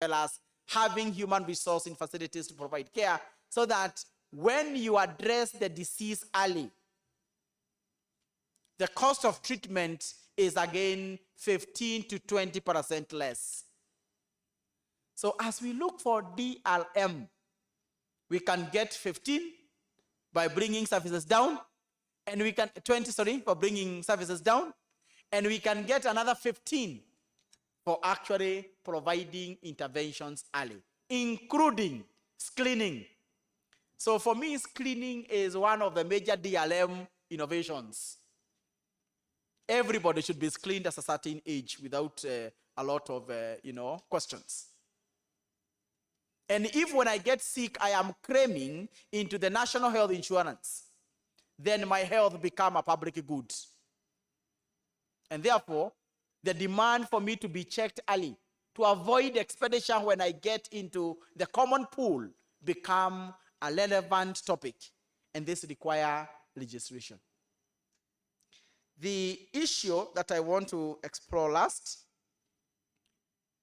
well as having human resource in facilities to provide care, so that when you address the disease early, the cost of treatment is again 15 to 20% less. So as we look for DLM, we can get 15 by bringing services down, and we can 20, sorry, for bringing services down, and we can get another 15 for actually providing interventions early, including screening. So for me, screening is one of the major DLM innovations. Everybody should be screened at a certain age without a lot of questions. And if when I get sick, I am claiming into the national health insurance, then my health become a public good. And therefore, the demand for me to be checked early to avoid expenditure when I get into the common pool become a relevant topic, and this require legislation. The issue that I want to explore last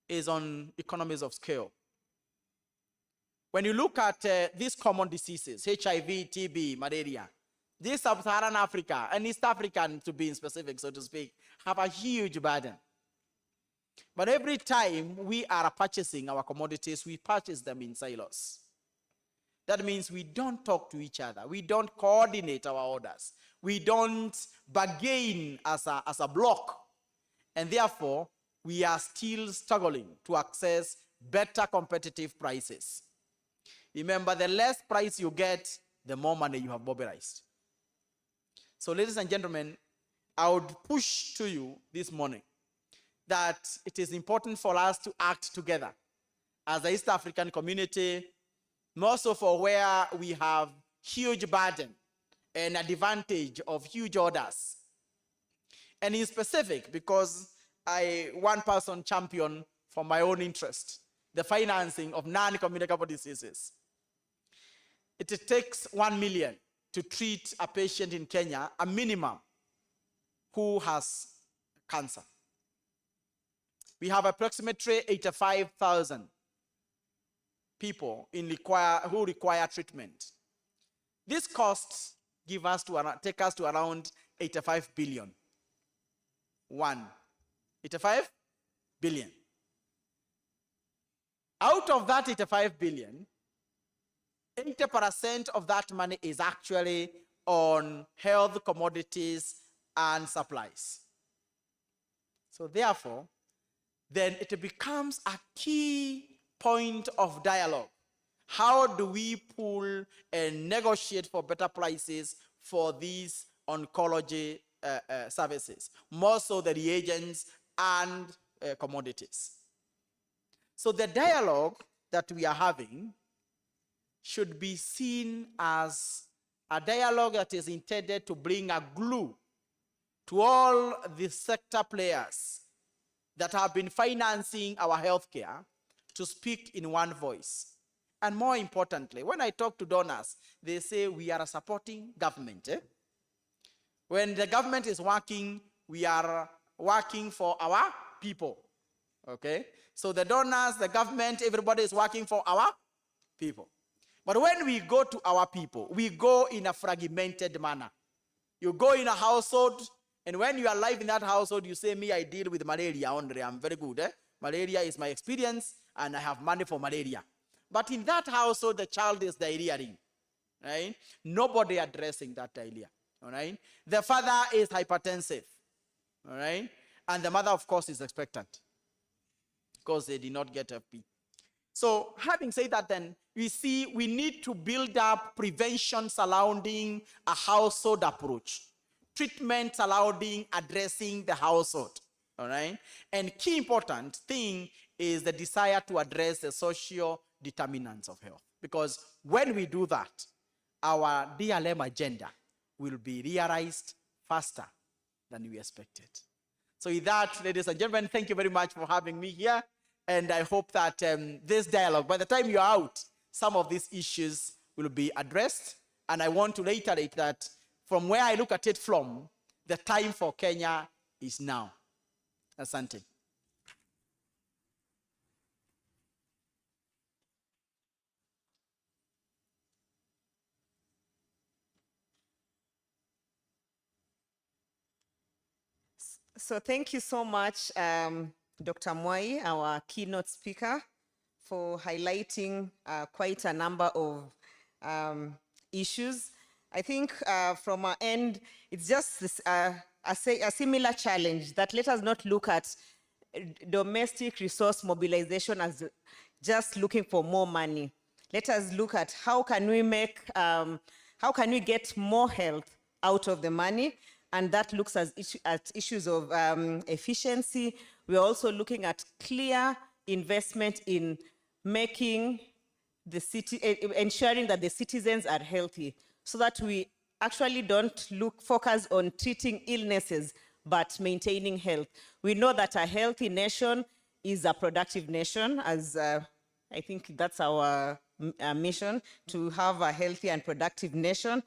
is on economies of scale. When you look at these common diseases, HIV, TB, malaria, this sub-Saharan Africa and East African, to be specific, so to speak, have a huge burden. But every time we are purchasing our commodities, we purchase them in silos. That means we don't talk to each other. We don't coordinate our orders. We don't bargain as a block. And therefore, we are still struggling to access better competitive prices. Remember, the less price you get, the more money you have mobilized. So, ladies and gentlemen, I would push to you this morning that it is important for us to act together as the East African community, more so for where we have huge burden and advantage of huge orders. And in specific, because one person champion for my own interest, the financing of non-communicable diseases. It takes 1 million to treat a patient in Kenya, a minimum, who has cancer. We have approximately 85,000 people who require treatment. This costs take us to around 85 billion. 85 billion. Out of that 85 billion, 80% of that money is actually on health commodities and supplies. So therefore, then it becomes a key point of dialogue. How do we pool and negotiate for better prices for these oncology services, more so the reagents and commodities? So the dialogue that we are having should be seen as a dialogue that is intended to bring a glue to all the sector players that have been financing our healthcare to speak in one voice. And more importantly, when I talk to donors, they say we are supporting government. When the government is working, we are working for our people. Okay? So the donors, the government, everybody is working for our people. But when we go to our people, we go in a fragmented manner. You go in a household, and when you are alive in that household, you say, me, I deal with malaria only. I'm very good. Malaria is my experience, and I have money for malaria. But in that household, the child is diarrheaing. Right? Nobody addressing that diarrhea. All right? The father is hypertensive. All right? And the mother, of course, is expectant because they did not get FP. So having said that, then we see we need to build up prevention surrounding a household approach, treatment surrounding addressing the household. All right. And key important thing is the desire to address the social determinants of health, because when we do that, our DLM agenda will be realized faster than we expected. So with that, ladies and gentlemen, thank you very much for having me here. And I hope that this dialogue, by the time you're out, some of these issues will be addressed. And I want to reiterate that from where I look at it from, the time for Kenya is now. Asante. So thank you so much, Dr. Mwai, our keynote speaker, for highlighting quite a number of issues. I think from our end, it's just this, a similar challenge that let us not look at domestic resource mobilization as just looking for more money. Let us look at how can we make, how can we get more health out of the money, and that looks at issues of efficiency. We're also looking at clear investment in making the city, ensuring that the citizens are healthy, so that we actually don't focus on treating illnesses, but maintaining health. We know that a healthy nation is a productive nation, as I think that's our mission, to have a healthy and productive nation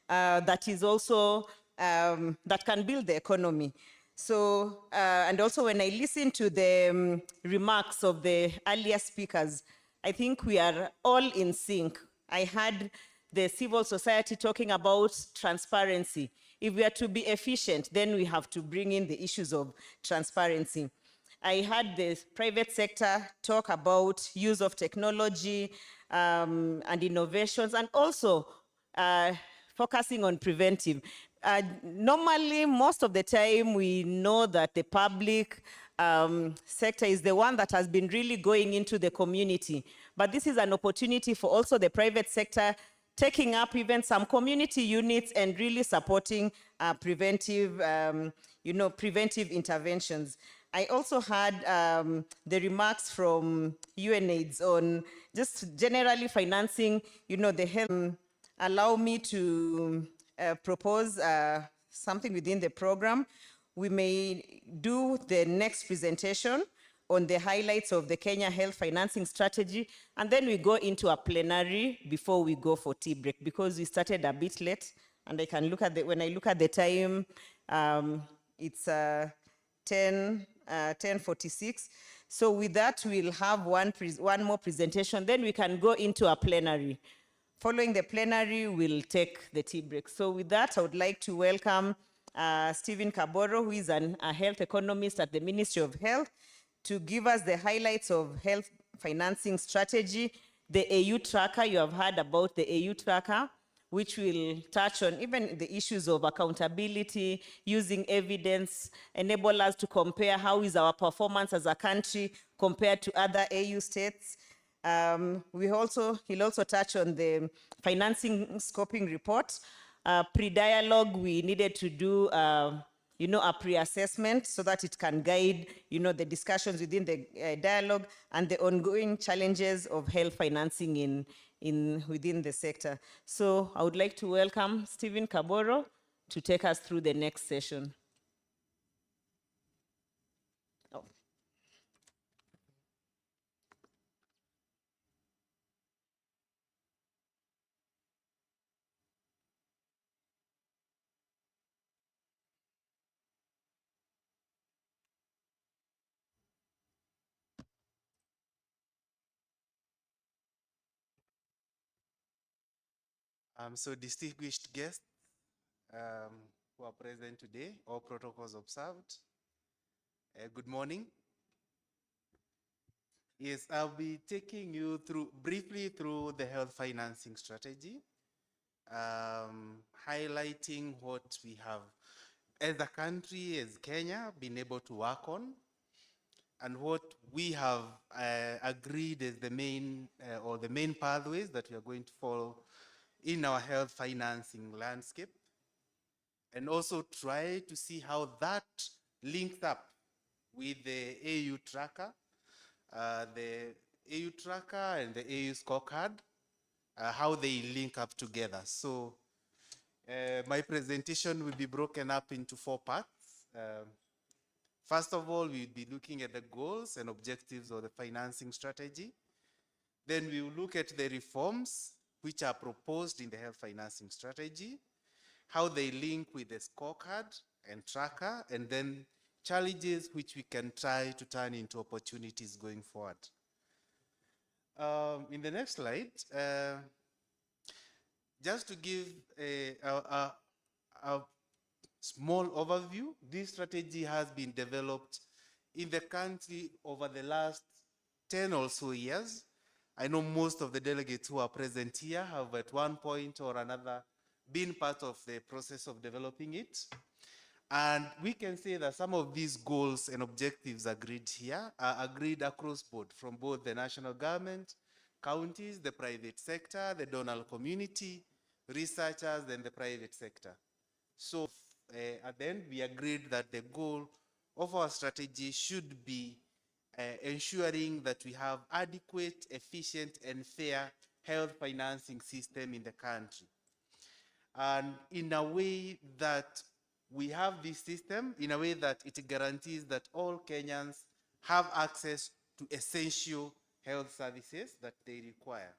that is also, that can build the economy. So, and also when I listen to the remarks of the earlier speakers, I think we are all in sync. I heard the civil society talking about transparency. If we are to be efficient, then we have to bring in the issues of transparency. I heard the private sector talk about use of technology and innovations, and also focusing on preventive. Normally, most of the time, we know that the public sector is the one that has been really going into the community. But this is an opportunity for also the private sector taking up even some community units and really supporting preventive, preventive interventions. I also had the remarks from UNAIDS on just generally financing, the health. Allow me to propose something within the program. We may do the next presentation on the highlights of the Kenya Health Financing Strategy, and then we go into a plenary before we go for tea break, because we started a bit late, and I can look at when I look at the time, it's 10:46. So with that, we'll have one more presentation, then we can go into a plenary. Following the plenary, we'll take the tea break. So with that, I would like to welcome Stephen Kaboro, who is a health economist at the Ministry of Health, to give us the highlights of health financing strategy, the AU tracker. You have heard about the AU tracker, which will touch on even the issues of accountability, using evidence, enable us to compare how is our performance as a country compared to other AU states. He'll also touch on the financing scoping report. Pre-dialogue, we needed to do, a pre-assessment so that it can guide, the discussions within the dialogue and the ongoing challenges of health financing within the sector. So I would like to welcome Stephen Kaboro to take us through the next session. So distinguished guests who are present today, all protocols observed. Good morning. Yes, I'll be taking you briefly through the health financing strategy, highlighting what we have as a country, as Kenya, been able to work on, and what we have agreed as the main pathways that we are going to follow in our health financing landscape, and also try to see how that links up with the AU tracker, the AU tracker and the AU scorecard, how they link up together. So my presentation will be broken up into 4 parts. First of all, we'll be looking at the goals and objectives of the financing strategy. Then we will look at the reforms which are proposed in the health financing strategy, how they link with the scorecard and tracker, and then challenges which we can try to turn into opportunities going forward. In the next slide, just to give a small overview, this strategy has been developed in the country over the last 10 or so years. I know most of the delegates who are present here have at one point or another been part of the process of developing it. And we can say that some of these goals and objectives agreed here are agreed across board from both the national government, counties, the private sector, the donor community, researchers, and the private sector. So at the end, we agreed that the goal of our strategy should be ensuring that we have adequate, efficient, and fair health financing system in the country. And in a way that we have this system, in a way that it guarantees that all Kenyans have access to essential health services that they require.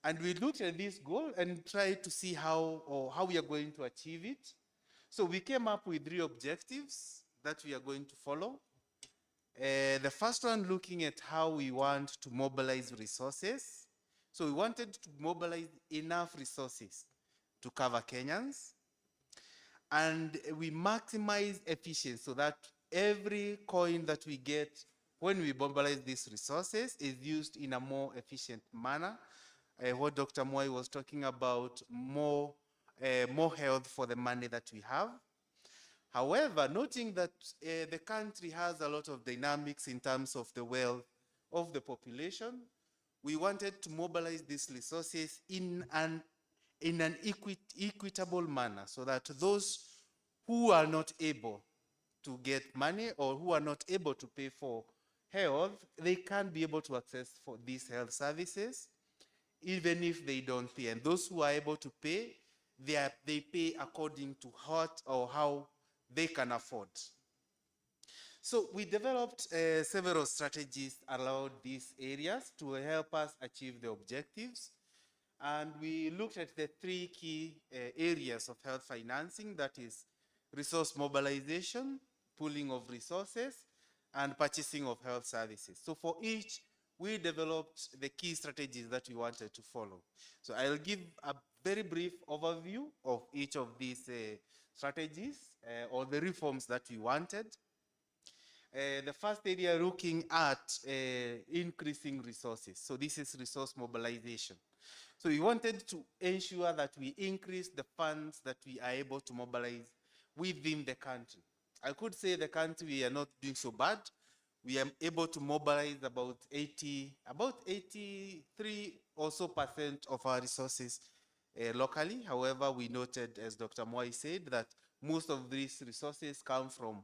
And we looked at this goal and tried to see how we are going to achieve it. So we came up with 3 objectives that we are going to follow. The first one, looking at how we want to mobilize resources. So we wanted to mobilize enough resources to cover Kenyans. And we maximize efficiency so that every coin that we get when we mobilize these resources is used in a more efficient manner. What Dr. Mwai was talking about, more health for the money that we have. However, noting that the country has a lot of dynamics in terms of the wealth of the population, we wanted to mobilize these resources in an equitable manner so that those who are not able to get money or who are not able to pay for health, they can be able to access for these health services even if they don't pay. And those who are able to pay, they pay according to what or how they can afford. So we developed several strategies around these areas to help us achieve the objectives. And we looked at the 3 key areas of health financing, that is resource mobilization, pooling of resources, and purchasing of health services. So for each, we developed the key strategies that we wanted to follow. So I'll give a very brief overview of each of these strategies or the reforms that we wanted. The first area, looking at increasing resources. So this is resource mobilization. So we wanted to ensure that we increase the funds that we are able to mobilize within the country. I could say the country, we are not doing so bad. We are able to mobilize about 83 or so % of our resources locally. However, we noted, as Dr. Mwai said, that most of these resources come from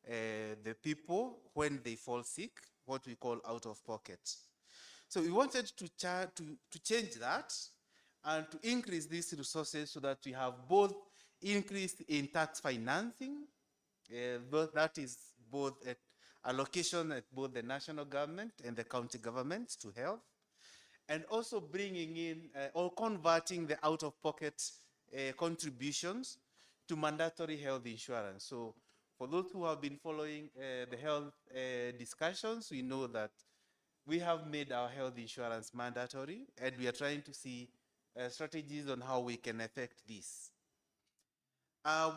the people when they fall sick, what we call out of pocket. So we wanted to change that and to increase these resources so that we have both increase in tax financing, that is both at allocation at both the national government and the county governments to health, and also bringing in or converting the out-of-pocket contributions to mandatory health insurance. So for those who have been following the health discussions, we know that we have made our health insurance mandatory, and we are trying to see strategies on how we can affect this.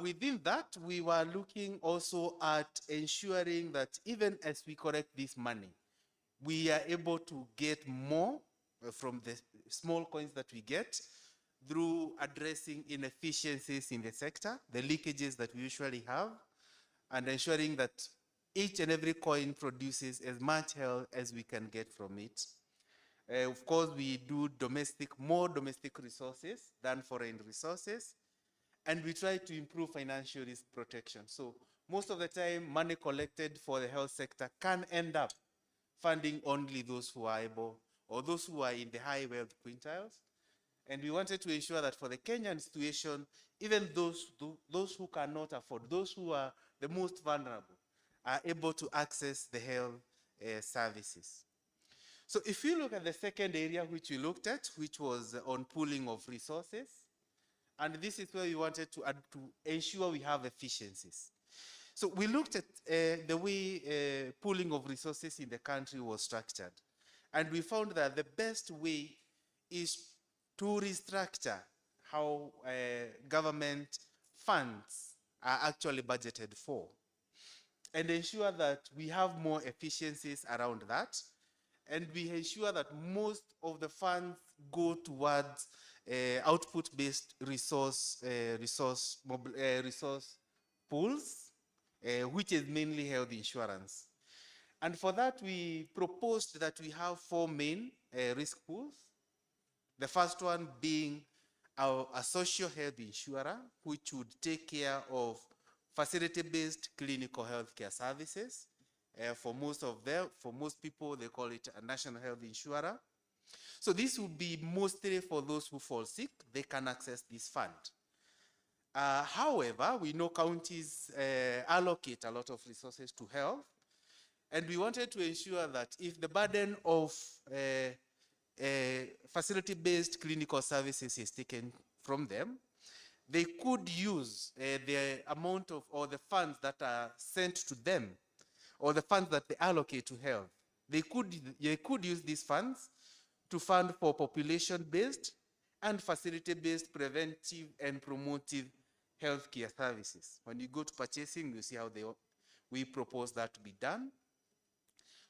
Within that, we were looking also at ensuring that even as we collect this money, we are able to get more from the small coins that we get through addressing inefficiencies in the sector, the leakages that we usually have, and ensuring that each and every coin produces as much health as we can get from it. Of course, we do more domestic resources than foreign resources, and we try to improve financial risk protection. So most of the time, money collected for the health sector can end up funding only those who are able, or those who are in the high wealth quintiles. And we wanted to ensure that for the Kenyan situation, even those who cannot afford, those who are the most vulnerable, are able to access the health services. So if you look at the second area which we looked at, which was on pooling of resources, and this is where we wanted to ensure we have efficiencies. So we looked at the way pooling of resources in the country was structured. And we found that the best way is to restructure how government funds are actually budgeted for, and ensure that we have more efficiencies around that, and we ensure that most of the funds go towards output-based resource pools, which is mainly health insurance. And for that, we proposed that we have 4 main risk pools. The first one being a social health insurer, which would take care of facility-based clinical healthcare services. For most people, they call it a national health insurer. So this would be mostly for those who fall sick. They can access this fund. However, we know counties allocate a lot of resources to health, and we wanted to ensure that if the burden of facility-based clinical services is taken from them, they could use the amount of, or the funds that are sent to them, or the funds that they allocate to health. They could use these funds to fund for population-based and facility-based preventive and promotive healthcare services. When you go to purchasing, you see how we propose that to be done.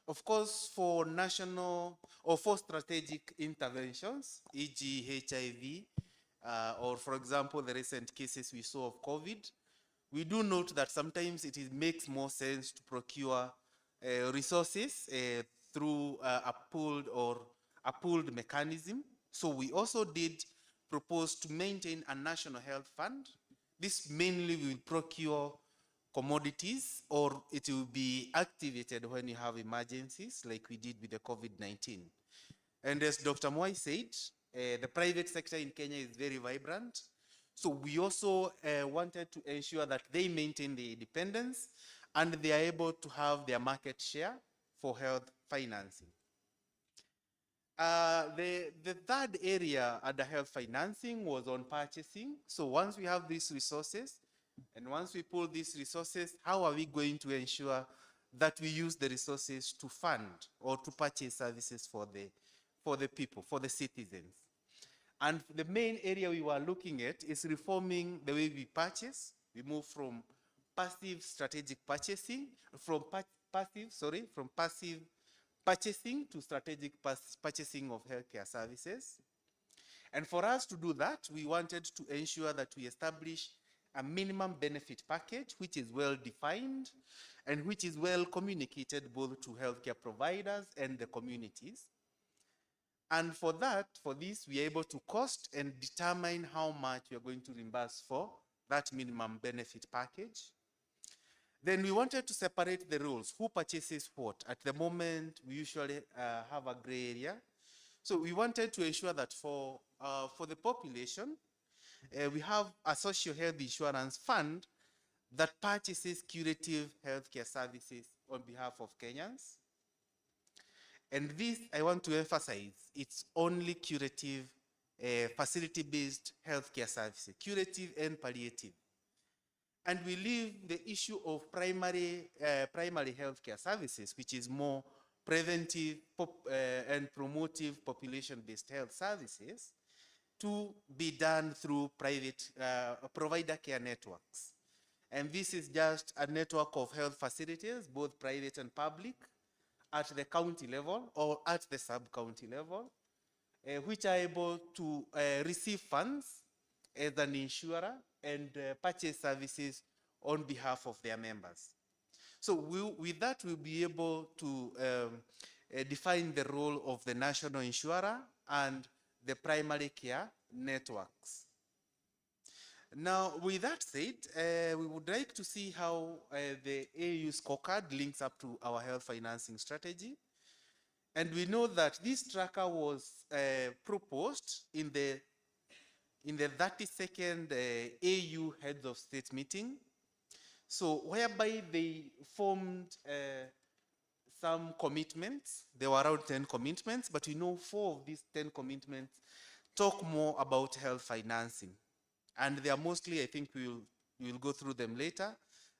Of course, for national or for strategic interventions, e.g. HIV, or for example, the recent cases we saw of COVID, we do note that sometimes makes more sense to procure resources through a pooled mechanism. So we also did propose to maintain a national health fund. This mainly will procure commodities, or it will be activated when you have emergencies like we did with the COVID-19. And as Dr. Mwai said, the private sector in Kenya is very vibrant. So we also wanted to ensure that they maintain their independence and they are able to have their market share for health financing. The third area under health financing was on purchasing. So once we have these resources, and once we pull these resources, how are we going to ensure that we use the resources to fund or to purchase services for the people, for the citizens? And the main area we were looking at is reforming the way we purchase. We move from passive strategic purchasing, from passive purchasing to strategic purchasing of healthcare services. And for us to do that, we wanted to ensure that we establish a minimum benefit package which is well defined and which is well communicated both to healthcare providers and the communities. And for this, we are able to cost and determine how much we are going to reimburse for that minimum benefit package. Then we wanted to separate the roles. Who purchases what? At the moment, we usually have a gray area. So we wanted to ensure that for the population, we have a social health insurance fund that purchases curative healthcare services on behalf of Kenyans. And this, I want to emphasize, it's only curative facility-based healthcare services, curative and palliative. And we leave the issue of primary healthcare services, which is more preventive and promotive population-based health services, to be done through private provider care networks. And this is just a network of health facilities, both private and public, at the county level or at the sub-county level, which are able to receive funds as an insurer and purchase services on behalf of their members. So with that, we'll be able to define the role of the national insurer and the primary care networks. Now, with that said, we would like to see how the AU scorecard links up to our health financing strategy. And we know that this tracker was proposed in the 32nd AU Heads of State meeting. So whereby they formed some commitments. There were around 10 commitments, but we know 4 of these 10 commitments talk more about health financing. And they are mostly, I think we'll go through them later.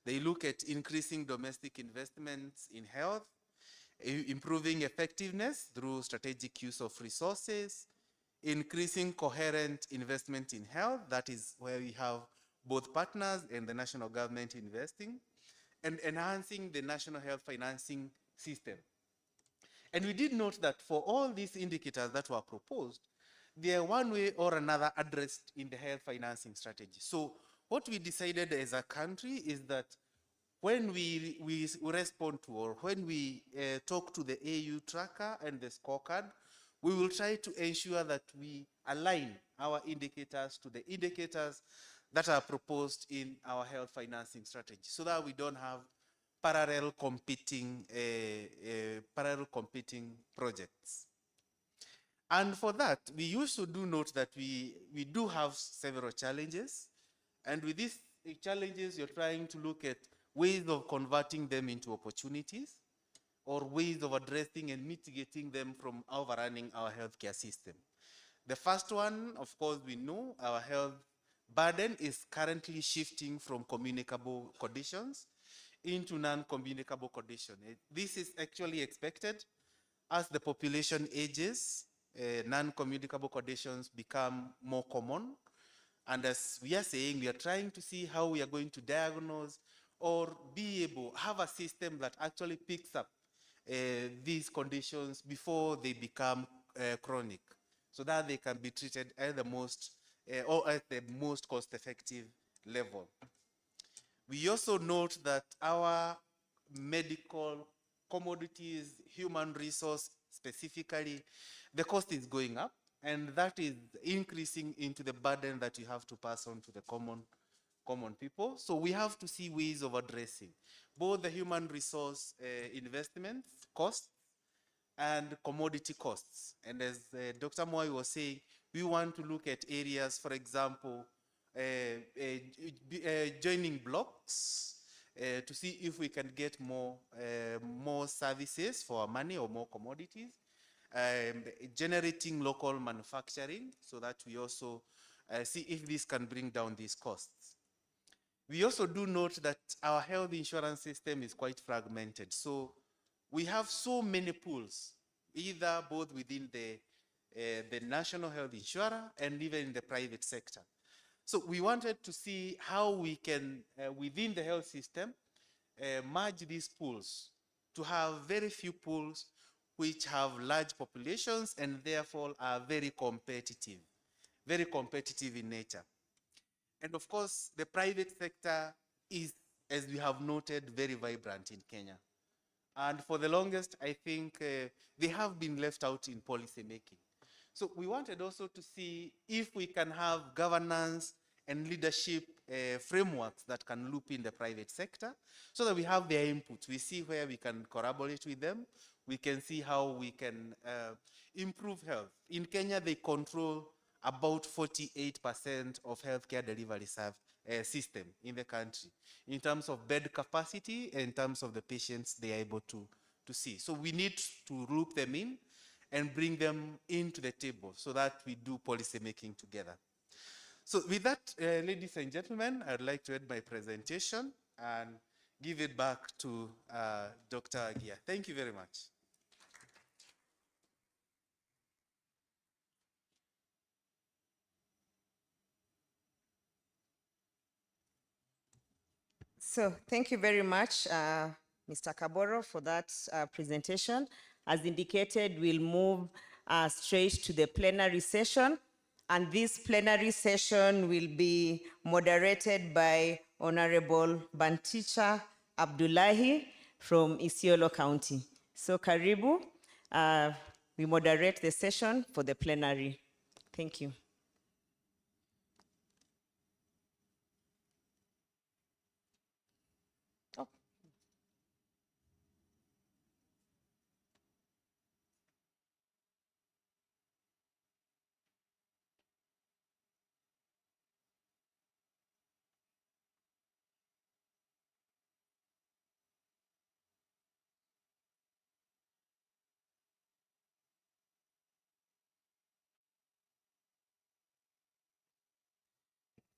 They look at increasing domestic investments in health, improving effectiveness through strategic use of resources, increasing coherent investment in health. That is where we have both partners and the national government investing, and enhancing the national health financing system. And we did note that for all these indicators that were proposed, they are one way or another addressed in the health financing strategy. So what we decided as a country is that when we respond to, or when we talk to the AU tracker and the scorecard, we will try to ensure that we align our indicators to the indicators that are proposed in our health financing strategy, so that we don't have parallel competing projects. And for that, we also do note that we do have several challenges. And with these challenges, you're trying to look at ways of converting them into opportunities, or ways of addressing and mitigating them from overrunning our healthcare system. The first one, of course, we know our health burden is currently shifting from communicable conditions into non-communicable conditions. This is actually expected as the population ages. Non-communicable conditions become more common. And as we are saying, we are trying to see how we are going to diagnose or be able to have a system that actually picks up these conditions before they become chronic, so that they can be treated at the most cost-effective level. We also note that our medical commodities, human resource specifically, the cost is going up, and that is increasing into the burden that you have to pass on to the common people. So we have to see ways of addressing both the human resource investments costs and commodity costs. And as Dr. Moy was saying, we want to look at areas, for example, joining blocks to see if we can get more services for our money, or more commodities, generating local manufacturing, so that we also see if this can bring down these costs. We also do note that our health insurance system is quite fragmented. So we have so many pools, either both within the national health insurer and even in the private sector. So we wanted to see how we can, within the health system, merge these pools to have very few pools which have large populations and therefore are very competitive in nature. And of course, the private sector is, as we have noted, very vibrant in Kenya. And for the longest, I think they have been left out in policy making. So we wanted also to see if we can have governance and leadership frameworks that can loop in the private sector, so that we have their input. We see where we can collaborate with them. We can see how we can improve health. In Kenya, they control about 48% of healthcare delivery system in the country, in terms of bed capacity and in terms of the patients they are able to see. So we need to loop them in and bring them into the table, so that we do policy making together. So with that, ladies and gentlemen, I'd like to end my presentation and give it back to Dr. Agia. Thank you very much. So thank you very much, Mr. Kaboro, for that presentation. As indicated, we'll move straight to the plenary session. And this plenary session will be moderated by Honorable Banticha Abdullahi from Isiolo County. So Karibu, we moderate the session for the plenary. Thank you.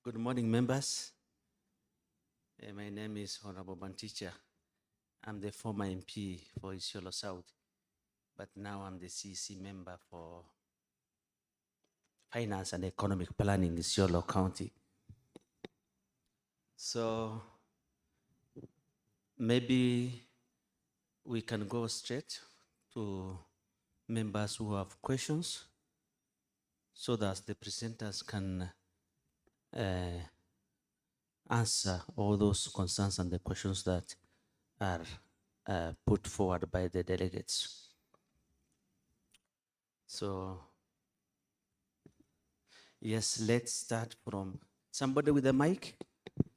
Good morning, members. My name is Honorable Banticha. I'm the former MP for Isiolo South, but now I'm the CEC member for Finance and Economic Planning in Isiolo County. So maybe we can go straight to members who have questions so that the presenters can answer all those concerns and the questions that are put forward by the delegates. So, yes, let's start from somebody with a mic.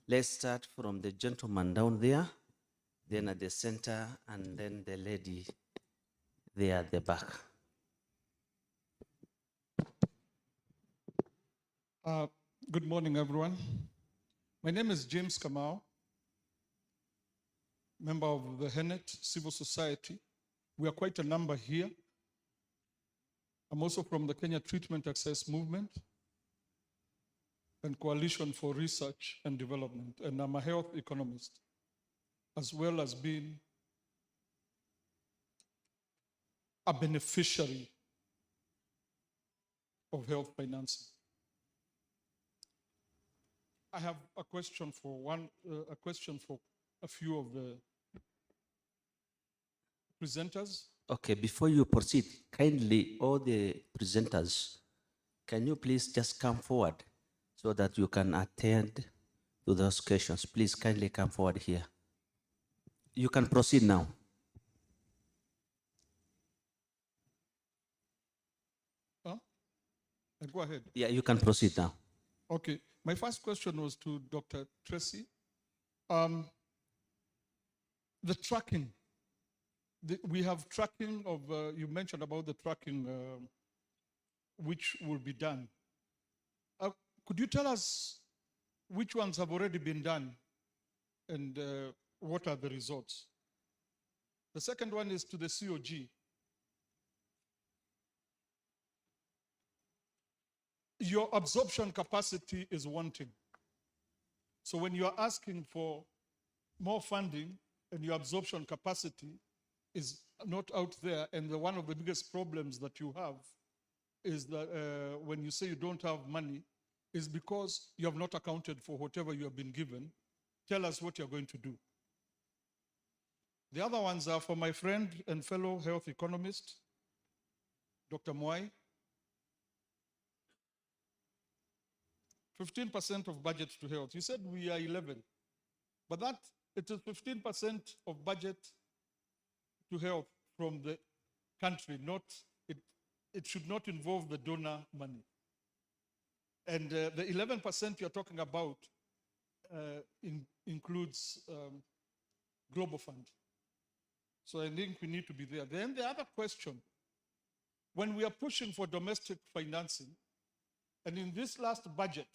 Let's start from the gentleman down there, then at the center, and then the lady there at the back. Good morning, everyone. My name is James Kamau, member of the Henet Civil Society. We are quite a number here. I'm also from the Kenya Treatment Access Movement and Coalition for Research and Development, and I'm a health economist, as well as being a beneficiary of health financing. I have a question for a few of the presenters. Okay, before you proceed, kindly, all the presenters, can you please just come forward so that you can attend to those questions? Please kindly come forward here. You can proceed now. Go ahead. Yeah, you can proceed now. Okay. My first question was to Dr. Tracy. The tracking. We have tracking of, you mentioned about the tracking which will be done. Could you tell us which ones have already been done and what are the results? The second one is to the COG. Your absorption capacity is wanting. So when you are asking for more funding and your absorption capacity is not out there, and one of the biggest problems that you have is that when you say you don't have money, is because you have not accounted for whatever you have been given. Tell us what you're going to do. The other ones are for my friend and fellow health economist, Dr. Mwai. 15% of budget to health. You said we are 11, but that it is 15% of budget to health from the country, not it should not involve the donor money. And the 11% you're talking about includes Global Fund. So I think we need to be there. Then the other question, when we are pushing for domestic financing, and in this last budget,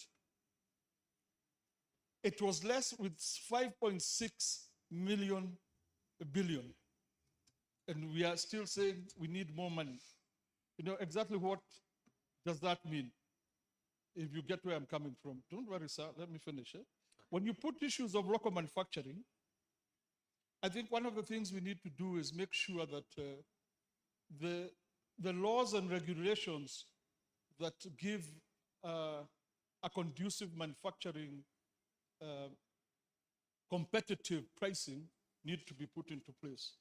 it was less with 5.6 billion. And we are still saying we need more money. You know, exactly what does that mean? If you get where I'm coming from. Don't worry, sir, let me finish. When you put issues of local manufacturing, I think one of the things we need to do is make sure that the laws and regulations that give a conducive manufacturing competitive pricing need to be put into place.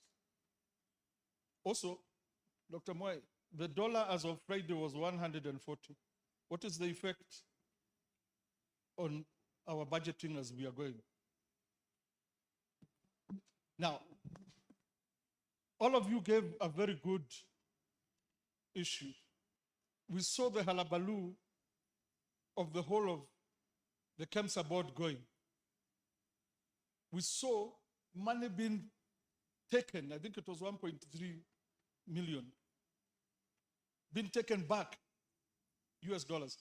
Also, Dr. Mwai, the dollar as of Friday was 140. What is the effect on our budgeting as we are going? Now, all of you gave a very good issue. We saw the halabaloo of the whole of the KEMSA board going. We saw money being taken, I think it was 1.3 million, being taken back, US dollars,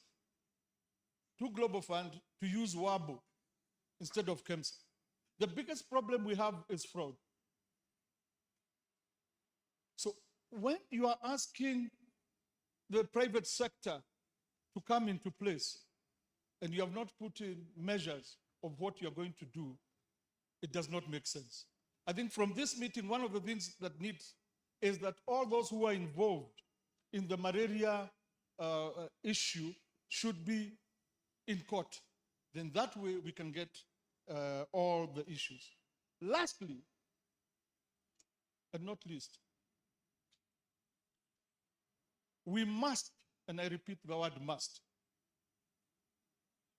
to Global Fund to use WABO instead of KEMSA. The biggest problem we have is fraud. So when you are asking the private sector to come into place and you have not put in measures of what you're going to do, it does not make sense. I think from this meeting, one of the things that needs is that all those who are involved in the malaria issue should be in court. Then that way we can get all the issues. Lastly, and not least, we must, and I repeat the word must,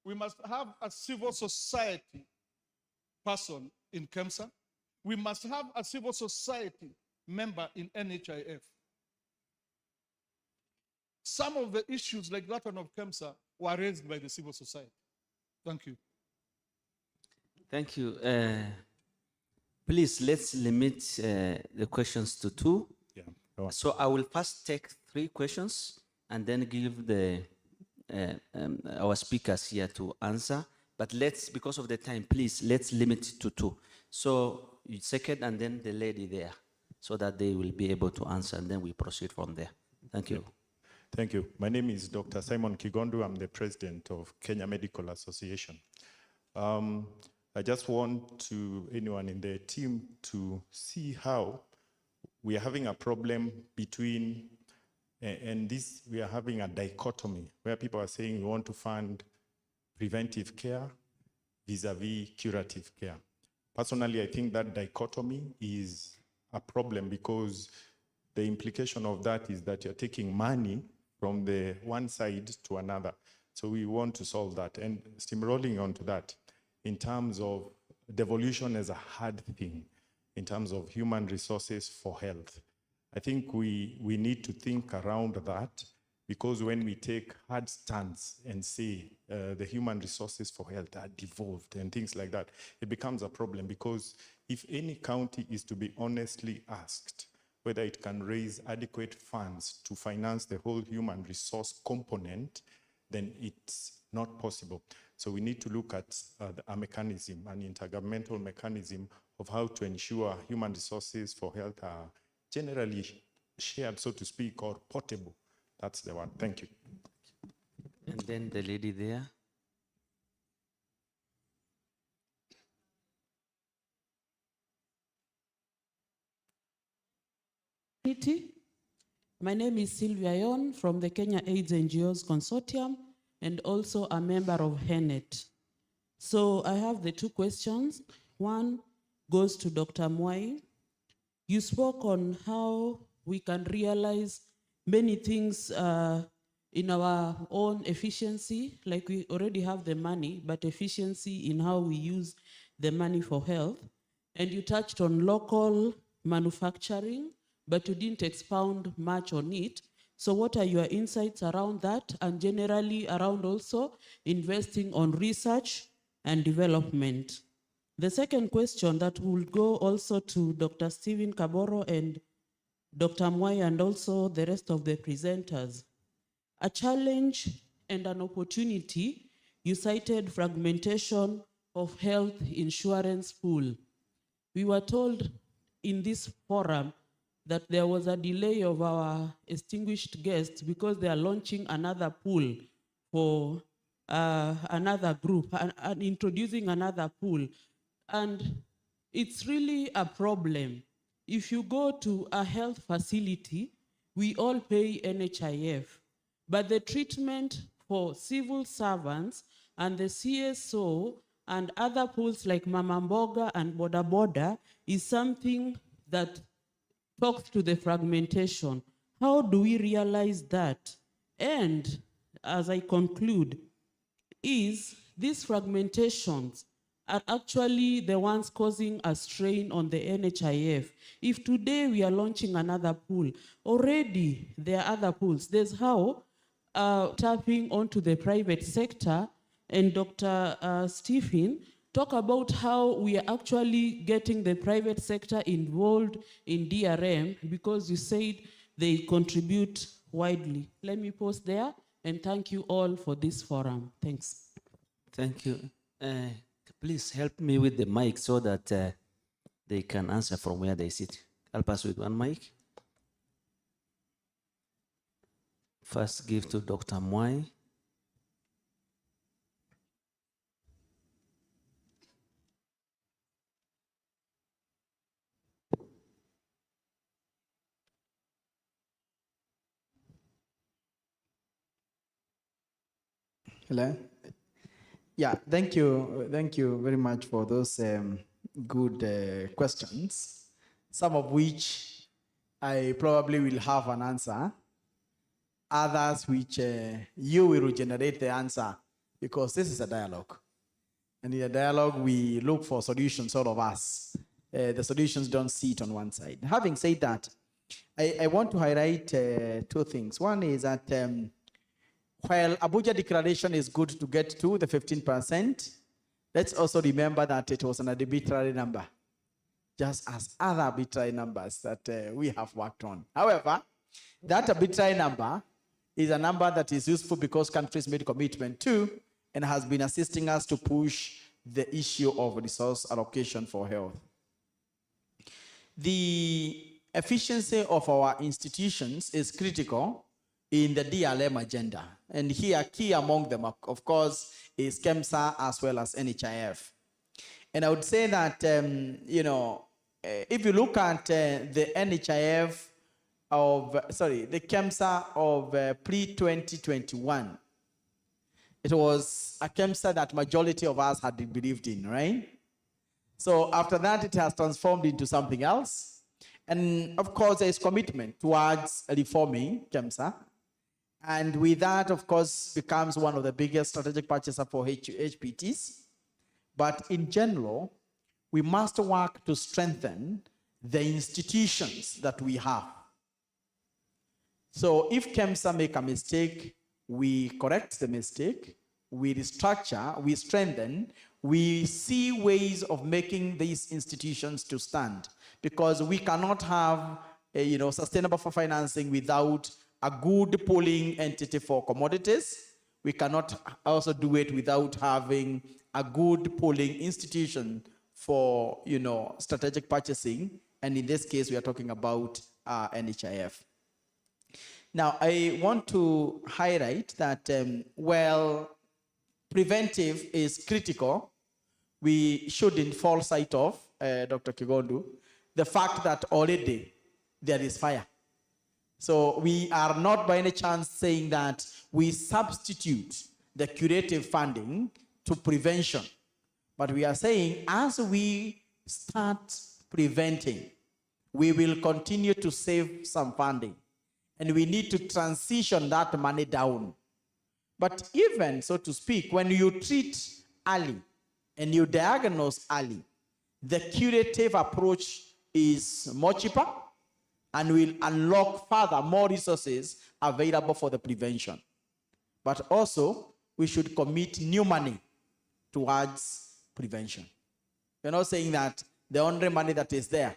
we must have a civil society person in KEMSA. We must have a civil society member in NHIF. Some of the issues like that one of KEMSA were raised by the civil society. Thank you. Thank you. Please, let's limit the questions to 2. Yeah, go on. So I will first take 3 questions and then give the our speakers here to answer. But let's, because of the time, please, let's limit it to 2. So you second and then the lady there, so that they will be able to answer, and then we proceed from there. Thank you. Thank you. My name is Dr. Simon Kigondu. I'm the president of Kenya Medical Association. I just want anyone in the team to see how we are having a problem between, we are having a dichotomy where people are saying we want to fund preventive care vis-a-vis curative care. Personally, I think that dichotomy is a problem because the implication of that is that you're taking money from the one side to another. So we want to solve that. And steamrolling onto that, in terms of devolution as a hard thing, in terms of human resources for health, I think we need to think around that, because when we take hard stance and say the human resources for health are devolved and things like that, it becomes a problem, because if any county is to be honestly asked whether it can raise adequate funds to finance the whole human resource component, then it's not possible. So we need to look at a mechanism, an intergovernmental mechanism of how to ensure human resources for health are generally shared, so to speak, or portable. That's the one. Thank you. And then the lady there. My name is Sylvia Yon from the Kenya AIDS NGOs Consortium and also a member of HENET. So I have the 2 questions. One goes to Dr. Mwai. You spoke on how we can realize many things in our own efficiency, like we already have the money, but efficiency in how we use the money for health. And you touched on local manufacturing, but you didn't expound much on it. So what are your insights around that, and generally around also investing on research and development? The second question that will go also to Dr. Stephen Kaboro and Dr. Mwai and also the rest of the presenters. A challenge and an opportunity, you cited fragmentation of health insurance pool. We were told in this forum that there was a delay of our distinguished guests because they are launching another pool for another group and introducing another pool. And it's really a problem. If you go to a health facility, we all pay NHIF, but the treatment for civil servants and the CSO and other pools like Mama Mboga and Boda Boda is something that talks to the fragmentation. How do we realize that? And as I conclude, is these fragmentations are actually the ones causing a strain on the NHIF. If today we are launching another pool, already there are other pools. There's how tapping onto the private sector, and Dr. Stephen talk about how we are actually getting the private sector involved in DRM, because you said they contribute widely. Let me pause there and thank you all for this forum. Thanks. Thank you. Please help me with the mic so that they can answer from where they sit. Help us with one mic. First give to Dr. Mwai. Hello. Yeah, thank you. Thank you very much for those good questions, some of which I probably will have an answer, others which you will generate the answer, because this is a dialogue. And in a dialogue, we look for solutions, all of us. The solutions don't sit on one side. Having said that, I want to highlight two things. One is that while Abuja Declaration is good to get to the 15%, let's also remember that it was an arbitrary number, just as other arbitrary numbers that we have worked on. However, that arbitrary number is a number that is useful because countries made commitment to and has been assisting us to push the issue of resource allocation for health. The efficiency of our institutions is critical in the DLM agenda. And here, key among them, of course, is KEMSA as well as NHIF. And I would say that, if you look at the NHIF the KEMSA of pre-2021, it was a KEMSA that majority of us had believed in, right? So after that, it has transformed into something else. And of course, there is commitment towards reforming KEMSA. And with that, of course, becomes one of the biggest strategic purchases for HPTs. But in general, we must work to strengthen the institutions that we have. So if KEMSA make a mistake, we correct the mistake, we restructure, we strengthen, we see ways of making these institutions to stand, because we cannot have sustainable financing without a good pooling entity for commodities. We cannot also do it without having a good pooling institution for strategic purchasing, and in this case we are talking about NHIF. Now, I want to highlight that while preventive is critical, we shouldn't fall sight of, Dr. Kigondu, the fact that already there is fire. So we are not by any chance saying that we substitute the curative funding to prevention, but we are saying as we start preventing, we will continue to save some funding, and we need to transition that money down. But even, so to speak, when you treat early and you diagnose early, the curative approach is more cheaper and will unlock further more resources available for the prevention. But also, we should commit new money towards prevention. We're not saying that the only money that is there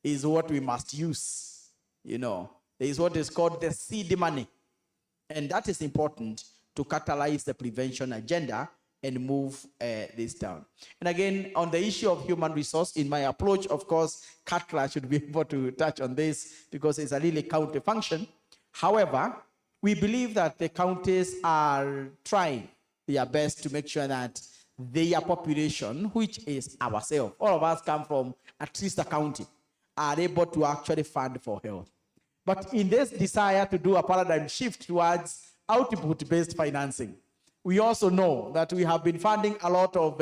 is what we must use. There is what is called the seed money. And that is important to catalyze the prevention agenda and move this down. And again, on the issue of human resource, in my approach, of course, Katla should be able to touch on this because it's a really county function. However, we believe that the counties are trying their best to make sure that their population, which is ourselves, all of us come from at least a county, are able to actually fund for health. But in this desire to do a paradigm shift towards output-based financing, we also know that we have been funding a lot of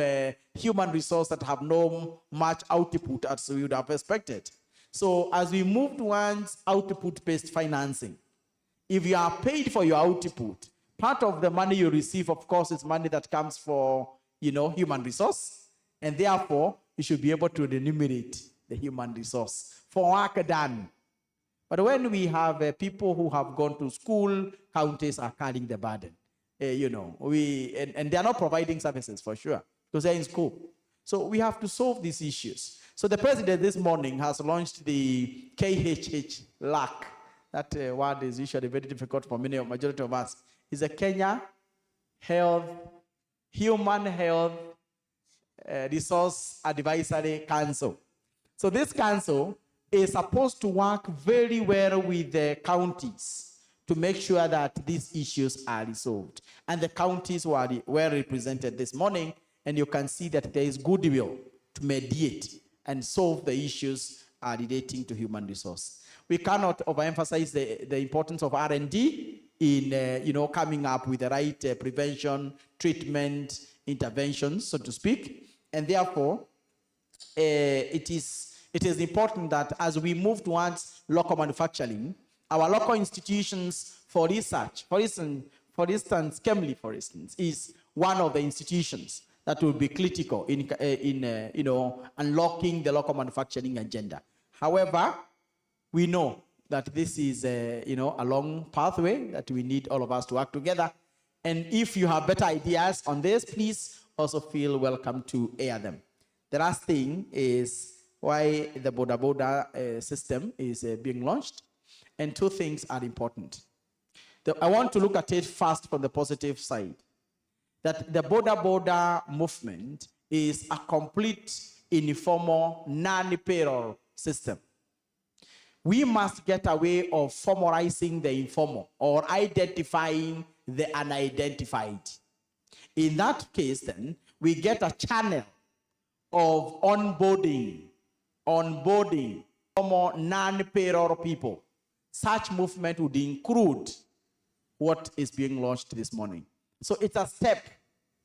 human resource that have no much output as we would have expected. So as we move towards output-based financing, if you are paid for your output, part of the money you receive, of course, is money that comes for, human resource, and therefore you should be able to remunerate the human resource for work done. But when we have people who have gone to school, counties are carrying the burden. And they are not providing services for sure because they're in school. So we have to solve these issues. So the president this morning has launched the KHH LAC. That word is usually very difficult for majority of us. It's a Kenya Human Health Resource Advisory Council. So this council is supposed to work very well with the counties to make sure that these issues are resolved. And the counties were well represented this morning, and you can see that there is goodwill to mediate and solve the issues relating to human resource. We cannot overemphasize the importance of R&D in coming up with the right prevention, treatment, interventions, so to speak. And therefore, it is important that as we move towards local manufacturing, our local institutions for research, for instance, KEMLI, for instance, is one of the institutions that will be critical in unlocking the local manufacturing agenda. However, we know that this is a long pathway that we need all of us to work together. And if you have better ideas on this, please also feel welcome to air them. The last thing is why the boda system is being launched. And two things are important. I want to look at it first from the positive side. That the boda movement is a complete informal, non-payroll system. We must get away of formalizing the informal or identifying the unidentified. In that case, then, we get a channel of onboarding former non-payroll people. Such movement would include what is being launched this morning. So it's a step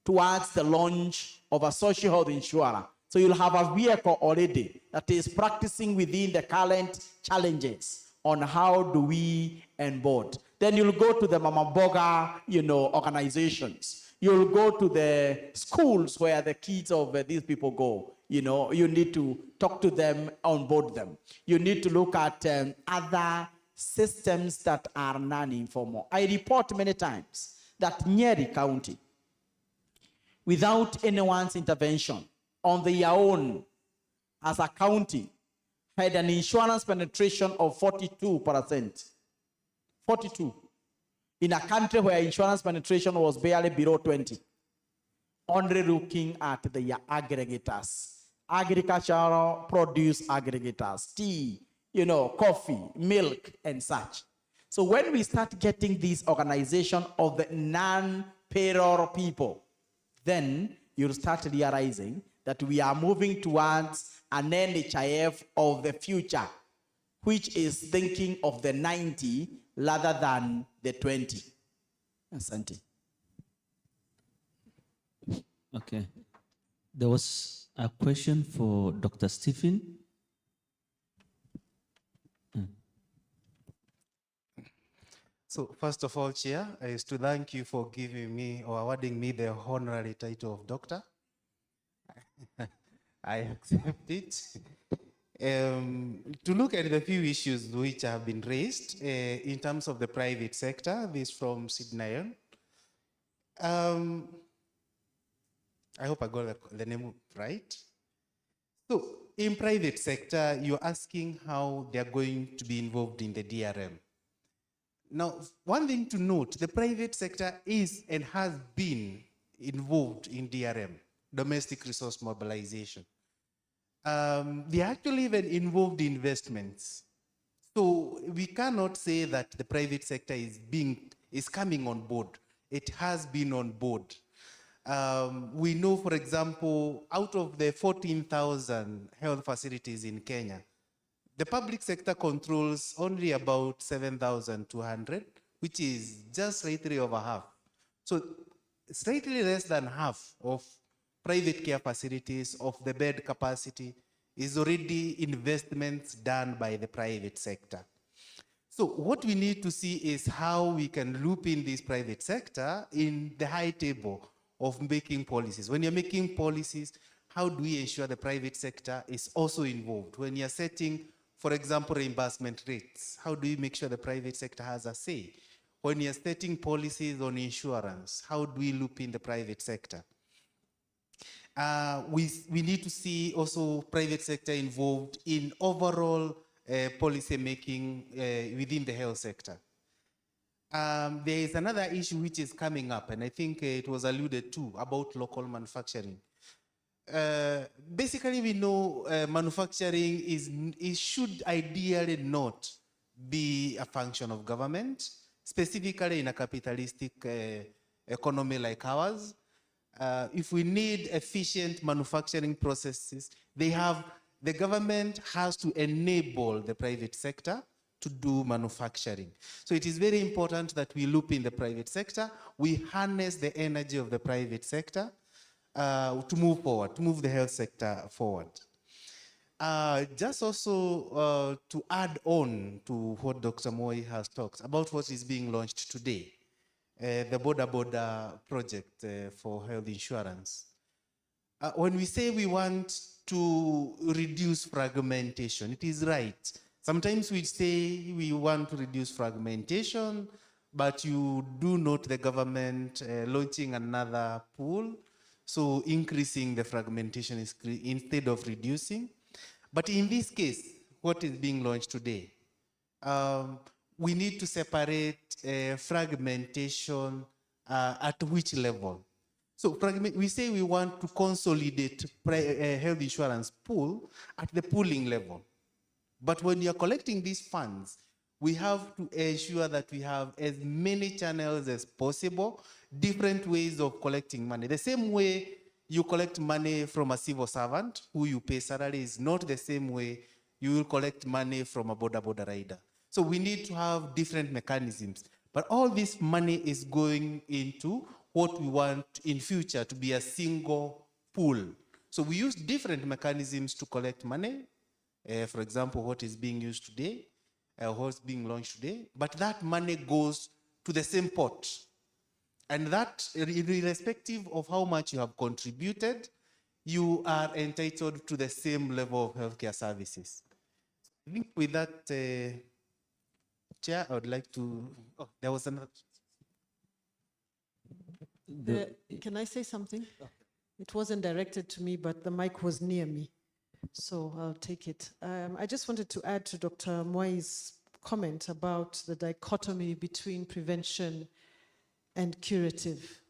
towards the launch of a social health insurer. So you'll have a vehicle already that is practicing within the current challenges on how do we onboard. Then you'll go to the Mama Boga, organizations. You'll go to the schools where the kids of these people go. You need to talk to them, onboard them. You need to look at other systems that are non-informal. I report many times that Nyeri County, without anyone's intervention, on their own, as a county, had an insurance penetration of 42%. 42. In a country where insurance penetration was barely below 20. Only looking at the aggregators, agricultural produce aggregators, tea, coffee, milk, and such. So when we start getting this organization of the non-payroll people, then you'll start realizing that we are moving towards an NHIF of the future, which is thinking of the 90 rather than the 20. Asante. Okay. There was a question for Dr. Stephen. So first of all, Chair, is to thank you for giving me or awarding me the honorary title of doctor. I accept it. To look at the few issues which have been raised in terms of the private sector, this from Sydney. I hope I got the name right. So in private sector, you're asking how they're going to be involved in the DRM. Now, one thing to note, the private sector is and has been involved in DRM, domestic resource mobilization. They actually even involved investments. So we cannot say that the private sector is coming on board. It has been on board. We know, for example, out of the 14,000 health facilities in Kenya, the public sector controls only about 7,200, which is just slightly over half. So slightly less than half of private care facilities of the bed capacity is already investments done by the private sector. So what we need to see is how we can loop in this private sector in the high table of making policies. When you're making policies, how do we ensure the private sector is also involved? When you're setting, for example, reimbursement rates, how do you make sure the private sector has a say? When you're setting policies on insurance, how do we loop in the private sector? We need to see also private sector involved in overall policy making within the health sector. There is another issue which is coming up, and I think it was alluded to, about local manufacturing. Basically, we know manufacturing should ideally not be a function of government, specifically in a capitalistic economy like ours. If we need efficient manufacturing processes, the government has to enable the private sector to do manufacturing. So it is very important that we loop in the private sector, we harness the energy of the private sector to move forward, to move the health sector forward. Just also to add on to what Dr. Moi has talked about what is being launched today, the border project for health insurance. When we say we want to reduce fragmentation, it is right. Sometimes we say we want to reduce fragmentation, but you do note the government launching another pool, so increasing the fragmentation is instead of reducing. But in this case, what is being launched today, we need to separate fragmentation at which level. So we say we want to consolidate health insurance pool at the pooling level. But when you're collecting these funds, we have to ensure that we have as many channels as possible, different ways of collecting money. The same way you collect money from a civil servant who you pay salary is not the same way you will collect money from a border rider. So we need to have different mechanisms. But all this money is going into what we want in future to be a single pool. So we use different mechanisms to collect money. For example, what is being used today, what's being launched today, but that money goes to the same pot. And that, irrespective of how much you have contributed, you are entitled to the same level of healthcare services. I think with that, Chair, I would like to, oh, there was another. Can I say something? It wasn't directed to me, but the mic was near me, so I'll take it. I just wanted to add to Dr. Moi's comment about the dichotomy between prevention and curative.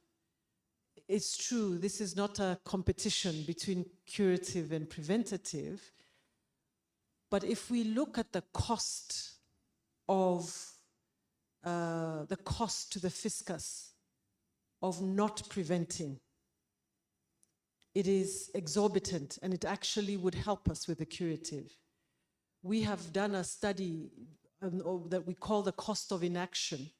It's true, this is not a competition between curative and preventative, but if we look at the cost of the cost to the fiscus of not preventing, it is exorbitant, and it actually would help us with the curative. We have done a study that we call the cost of inaction,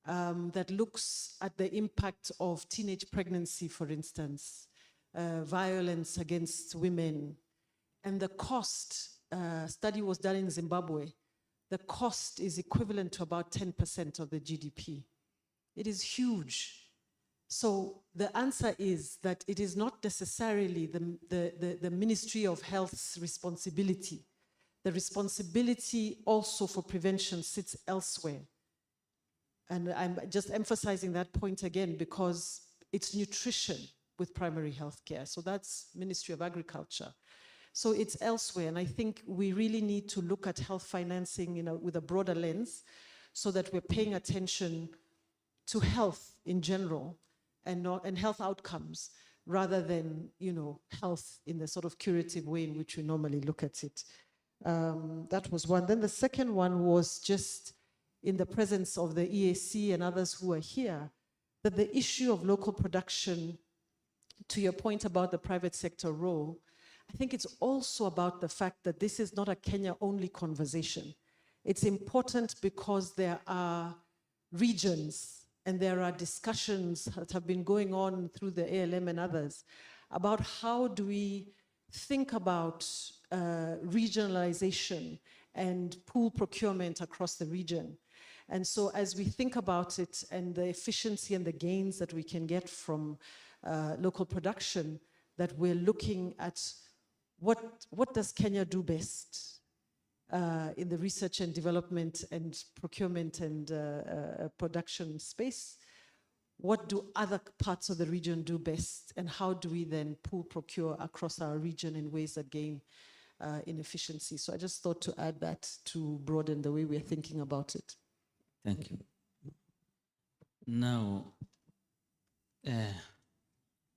that looks at the impact of teenage pregnancy, for instance, violence against women. And the cost, study was done in Zimbabwe, the cost is equivalent to about 10% of the GDP. It is huge. So the answer is that it is not necessarily the Ministry of Health's responsibility. The responsibility also for prevention sits elsewhere. And I'm just emphasizing that point again because it's nutrition with primary health care. So that's Ministry of Agriculture. So it's elsewhere. And I think we really need to look at health financing with a broader lens so that we're paying attention to health in general and health outcomes rather than, health in the sort of curative way in which we normally look at it. That was one. Then the second one was just in the presence of the EAC and others who are here, that the issue of local production, to your point about the private sector role, I think it's also about the fact that this is not a Kenya-only conversation. It's important because there are regions and there are discussions that have been going on through the ALM and others about how do we think about regionalization and pool procurement across the region. And so as we think about it and the efficiency and the gains that we can get from local production, that we're looking at what does Kenya do best in the research and development and procurement and production space? What do other parts of the region do best? And how do we then pool procure across our region in ways that gain in efficiency? So I just thought to add that to broaden the way we're thinking about it. Thank you. Now,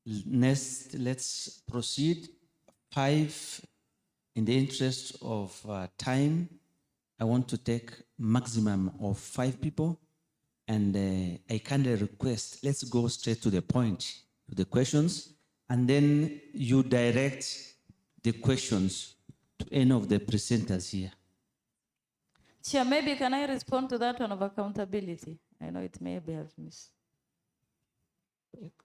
next, let's proceed. 5, in the interest of time, I want to take maximum of 5 people, and I kindly request, let's go straight to the point, to the questions, and then you direct the questions to any of the presenters here. Chair, maybe can I respond to that one of accountability? I know it may be have missed.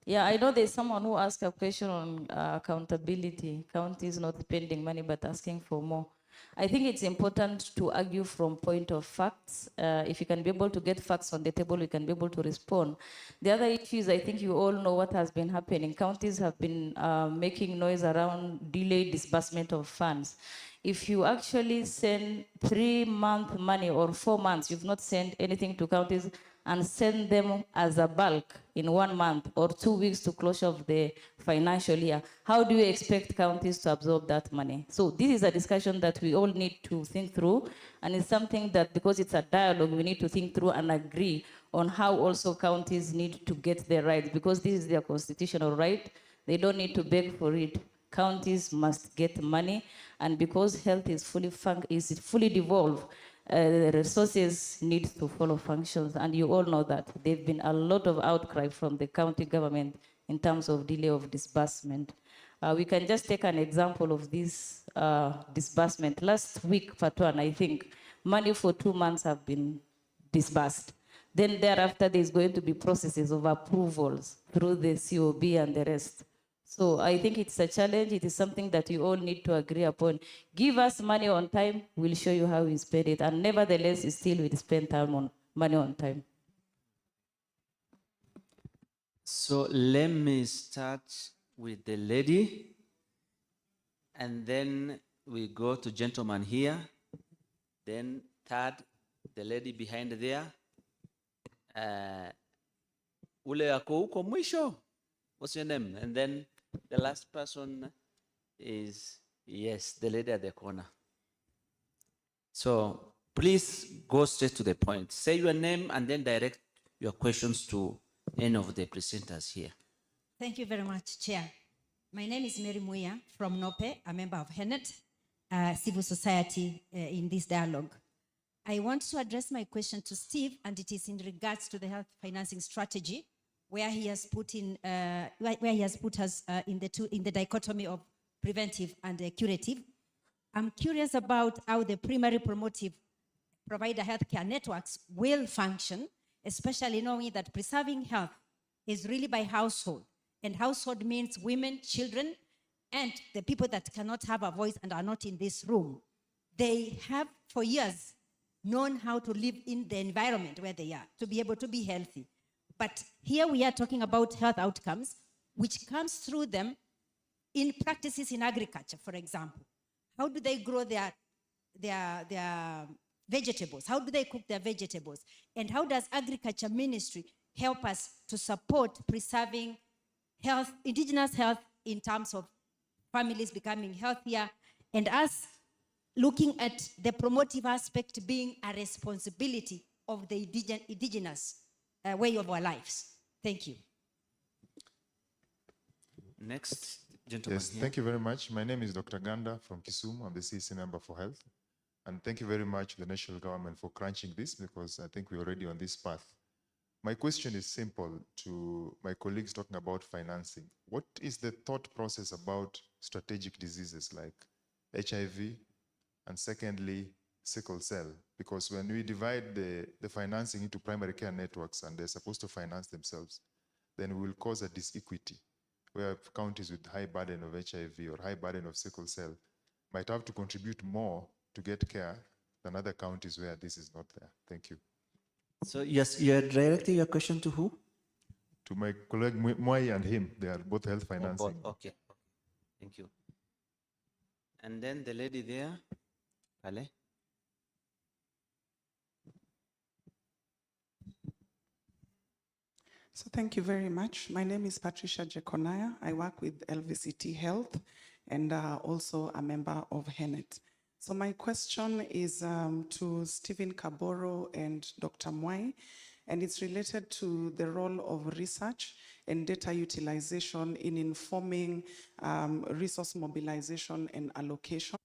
Yeah, I know there's someone who asked a question on accountability. Counties not spending money but asking for more. I think it's important to argue from point of facts. If you can be able to get facts on the table, you can be able to respond. The other issue is, I think you all know what has been happening. Counties have been making noise around delayed disbursement of funds. If you actually send 3-month money or 4 months, you've not sent anything to counties, and send them as a bulk in 1 month or 2 weeks to closure of the financial year, how do you expect counties to absorb that money? So this is a discussion that we all need to think through, and it's something that, because it's a dialogue, we need to think through and agree on how also counties need to get their rights, because this is their constitutional right. They don't need to beg for it. Counties must get money, and because health is fully devolved, resources need to follow functions, and you all know that there've been a lot of outcry from the county government in terms of delay of disbursement. We can just take an example of this disbursement. Last week, Fatuan, I think, money for 2 months have been disbursed. Then thereafter, there's going to be processes of approvals through the COB and the rest. So I think it's a challenge. It is something that you all need to agree upon. Give us money on time, we'll show you how we spend it. And nevertheless, still we spend time on money on time. So let me start with the lady, and then we go to gentleman here, then third, the lady behind there. Ule yako huko mwisho, what's your name? And then the last person is, yes, the lady at the corner. So please go straight to the point. Say your name and then direct your questions to any of the presenters here. Thank you very much, Chair. My name is Mary Muya from NOPE, a member of HENET, civil society in this dialogue. I want to address my question to Steve, and it is in regards to the health financing strategy, where he has put us in the dichotomy of preventive and curative. I'm curious about how the primary promotive provider healthcare networks will function, especially knowing that preserving health is really by household. And household means women, children, and the people that cannot have a voice and are not in this room. They have for years known how to live in the environment where they are, to be able to be healthy. But here we are talking about health outcomes, which comes through them in practices in agriculture, for example. How do they grow their vegetables? How do they cook their vegetables? And how does agriculture ministry help us to support preserving health, indigenous health, in terms of families becoming healthier, and us looking at the promotive aspect being a responsibility of the indigenous way of our lives? Thank you. Next, gentleman. Yes, here. thank you very much. My name is Dr. Ganda from Kisumu. I'm the CC member for health. And thank you very much to the national government for crunching this, because I think we're already on this path. My question is simple to my colleagues talking about financing. What is the thought process about strategic diseases like HIV, and secondly, sickle cell? Because when we divide the financing into primary care networks and they're supposed to finance themselves, then we will cause a disequity where counties with high burden of HIV or high burden of sickle cell might have to contribute more to get care than other counties where this is not there. Thank you. So yes, you're directing your question to who? To my colleague Mwai and him. They are both health financing. Oh, okay. Thank you. And then the lady there, Ale. So thank you very much. My name is Patricia Jekonaya. I work with LVCT Health and also a member of HENET. So my question is to Stephen Kaboro and Dr. Mwai, and it's related to the role of research and data utilization in informing resource mobilization and allocation.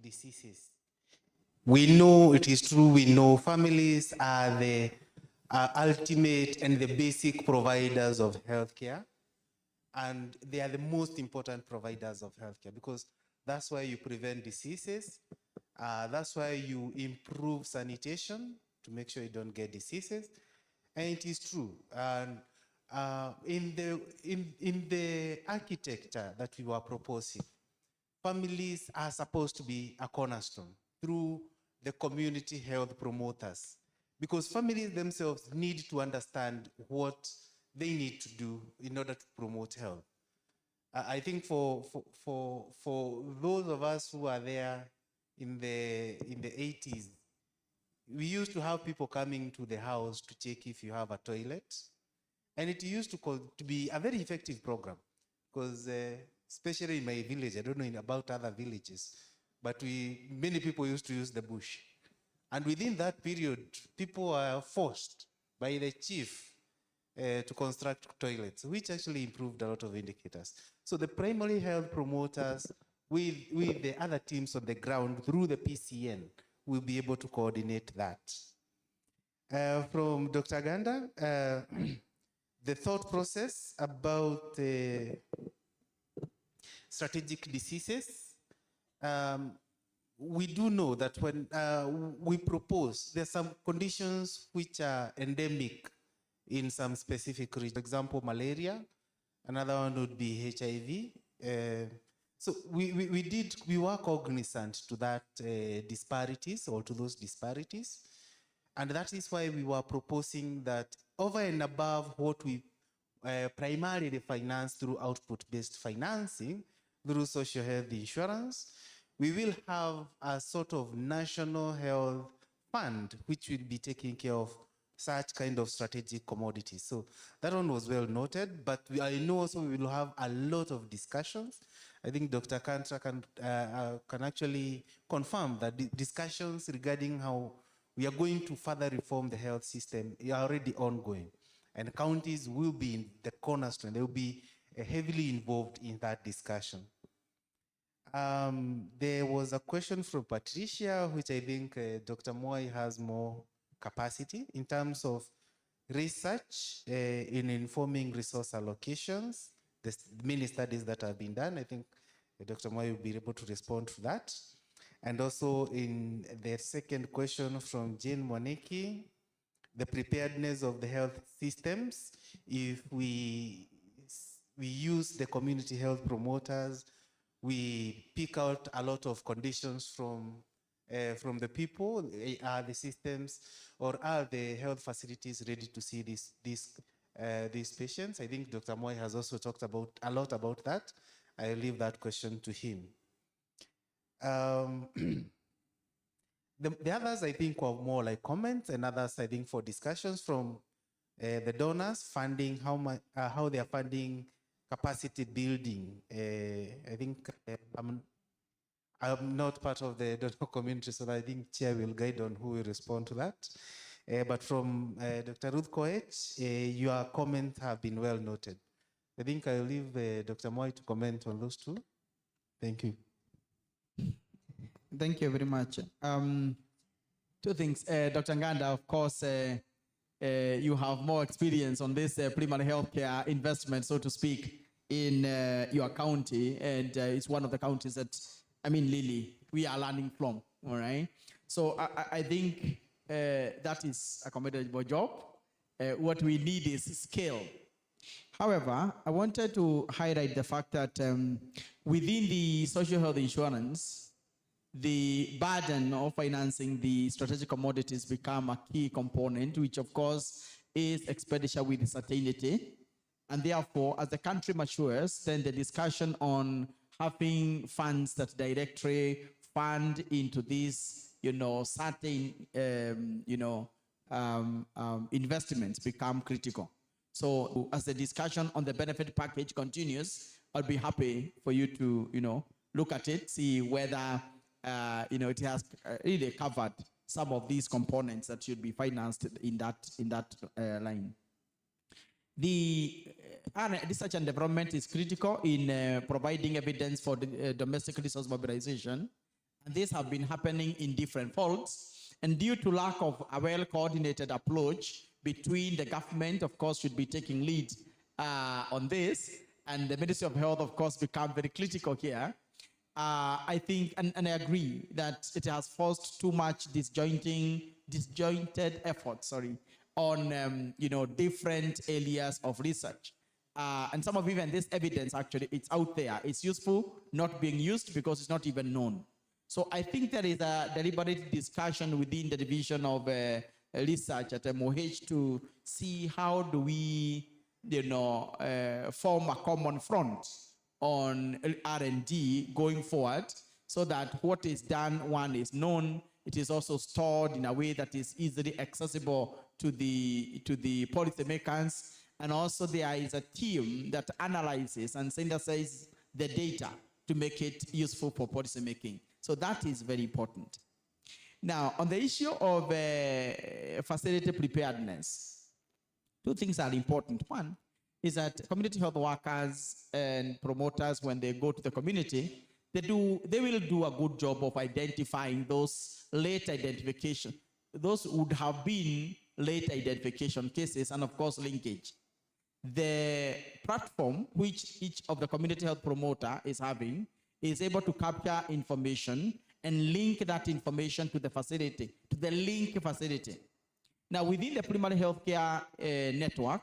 diseases. We know it is true, we know families are the ultimate and the basic providers of healthcare, and they are the most important providers of healthcare because that's why you prevent diseases, that's why you improve sanitation to make sure you don't get diseases, and it is true. And in the architecture that we were proposing, families are supposed to be a cornerstone through the community health promoters, because families themselves need to understand what they need to do in order to promote health. I think for those of us who are there in the 80s, we used to have people coming to the house to check if you have a toilet, and it used to be a very effective program because especially in my village, I don't know about other villages, but many people used to use the bush. And within that period, people were forced by the chief to construct toilets, which actually improved a lot of indicators. So the primary health promoters with the other teams on the ground through the PCN will be able to coordinate that. From Dr. Ganda, the thought process about strategic diseases, we do know that when we propose, there's some conditions which are endemic in some specific regions. For example, malaria. Another one would be HIV. So we were cognizant to that disparities or to those disparities. And that is why we were proposing that over and above what we primarily finance through output-based financing, through social health insurance, we will have a sort of national health fund which will be taking care of such kind of strategic commodities. So that one was well noted, but I know also we will have a lot of discussions. I think Dr. Kantra can actually confirm that the discussions regarding how we are going to further reform the health system are already ongoing. And counties will be in the cornerstone. They will be heavily involved in that discussion. There was a question from Patricia, which I think Dr. Moy has more capacity in terms of research in informing resource allocations. There's many studies that have been done. I think Dr. Moy will be able to respond to that. And also in the second question from Jane Mwaniki, the preparedness of the health systems, if we use the community health promoters, we pick out a lot of conditions from the people. Are the systems or are the health facilities ready to see these patients? I think Dr. Moy has also talked a lot about that. I'll leave that question to him. The others, I think, were more like comments, and others, I think, for discussions from the donors, funding, how they are funding capacity building. I think I'm not part of the donor community, so I think Chair will guide on who will respond to that. But from Dr. Ruth Koech, your comments have been well noted. I think I'll leave Dr. Moy to comment on those two. Thank you. Thank you very much. Two things. Dr. Nganda, of course, you have more experience on this primary healthcare investment, so to speak, in your county, and it's one of the counties that, I mean, Lily, we are learning from, all right? So I think that is a commendable job. What we need is scale. However, I wanted to highlight the fact that within the social health insurance, the burden of financing the strategic commodities become a key component, which of course is expenditure with certainty. And therefore, as the country matures, then the discussion on having funds that directly fund into these, certain, investments become critical. So as the discussion on the benefit package continues, I'll be happy for you to, look at it, see whether it has really covered some of these components that should be financed in that line. The research and development is critical in providing evidence for the domestic resource mobilization. And these have been happening in different folds. And due to lack of a well-coordinated approach between the government, of course, should be taking lead on this, and the Ministry of Health, of course, become very critical here. I think, and I agree that it has forced too much disjointed effort, on different areas of research. And some of even this evidence, actually, it's out there. It's useful, not being used because it's not even known. So I think there is a deliberate discussion within the division of research at MOH to see how do we, form a common front on R&D going forward, so that what is done, one, is known. It is also stored in a way that is easily accessible to the policymakers. And also there is a team that analyzes and synthesizes the data to make it useful for policymaking. So that is very important. Now, on the issue of facility preparedness, two things are important. One is that community health workers and promoters, when they go to the community, they will do a good job of identifying those late identification. Those would have been late identification cases, and of course, linkage. The platform which each of the community health promoter is having is able to capture information and link that information to the facility, to the link facility. Now, within the primary healthcare network,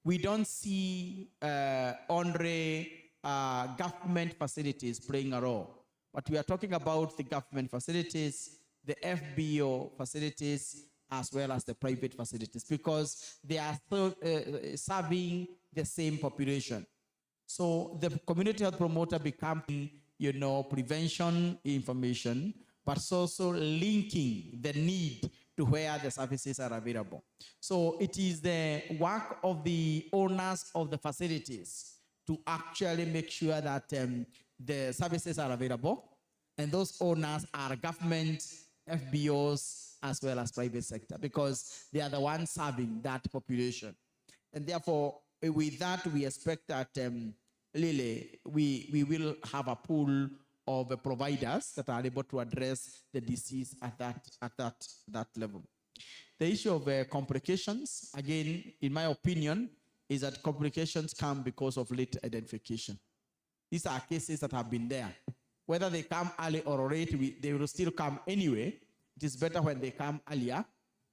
we don't see only government facilities playing a role, but we are talking about the government facilities, the FBO facilities, as well as the private facilities, because they are still serving the same population. So the community health promoter becoming, prevention information, but also linking the need to where the services are available. So it is the work of the owners of the facilities to actually make sure that the services are available, and those owners are government, FBOs, as well as private sector, because they are the ones serving that population. And therefore, with that, we expect that we will have a pool of providers that are able to address the disease at that level. The issue of complications, again, in my opinion, is that complications come because of late identification. These are cases that have been there. Whether they come early or late, they will still come anyway. It is better when they come earlier,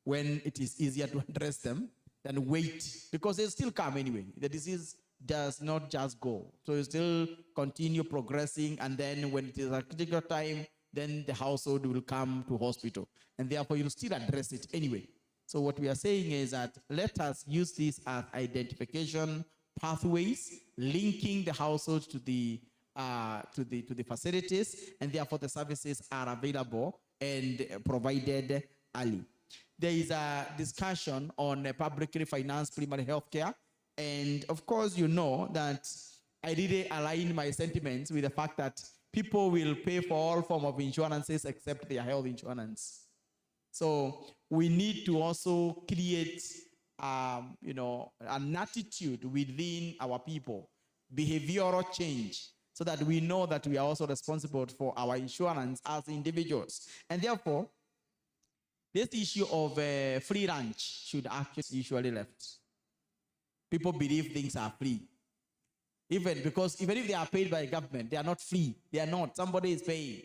when it is easier to address them, than wait, because they still come anyway. The disease does not just go. So you still continue progressing, and then when it is a critical time, then the household will come to hospital. And therefore, you'll still address it anyway. So what we are saying is that let us use this as identification pathways, linking the household to the facilities, and therefore the services are available and provided early. There is a discussion on publicly financed primary health care. And of course, you know that I really align my sentiments with the fact that people will pay for all forms of insurances except their health insurance. So we need to also create, an attitude within our people, behavioral change, so that we know that we are also responsible for our insurance as individuals. And therefore, this issue of free lunch should actually usually left. People believe things are free. Even if they are paid by government, they are not free. They are not. Somebody is paying.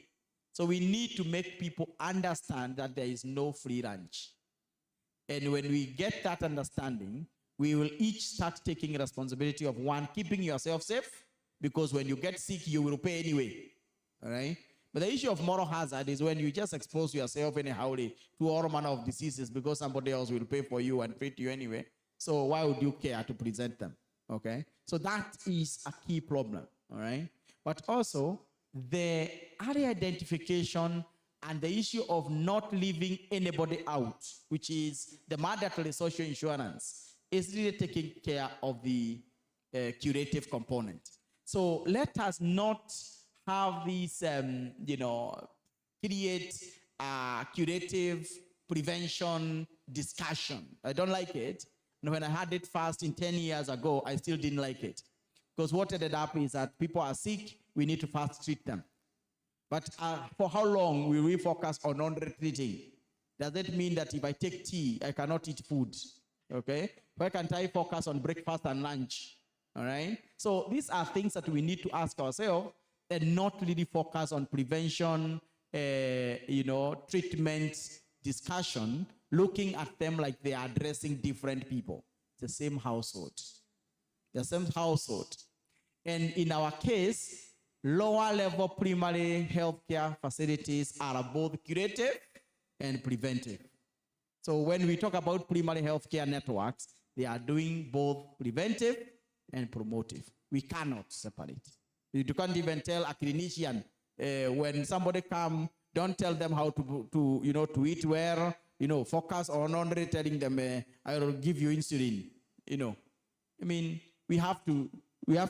So we need to make people understand that there is no free lunch. And when we get that understanding, we will each start taking responsibility of, one, keeping yourself safe, because when you get sick, you will pay anyway. All right? But the issue of moral hazard is when you just expose yourself anyhow to all manner of diseases because somebody else will pay for you and treat you anyway. So why would you care to present them? Okay? So that is a key problem. All right? But also, the area identification and the issue of not leaving anybody out, which is the mandatory social insurance, is really taking care of the curative component. So let us not have this, create curative prevention discussion. I don't like it. And when I had it first 10 years ago, I still didn't like it. Because what ended up is that people are sick, we need to first treat them. But for how long will we focus on non-treating? Does that mean that if I take tea, I cannot eat food? Okay? Why can't I focus on breakfast and lunch? All right? So these are things that we need to ask ourselves and not really focus on prevention, treatment, discussion, looking at them like they are addressing different people. The same household. The same household. And in our case, lower level primary healthcare facilities are both curative and preventive. So when we talk about primary healthcare networks, they are doing both preventive and promotive. We cannot separate. You can't even tell a clinician when somebody comes, don't tell them how to eat well, focus on only telling them, I will give you insulin. We have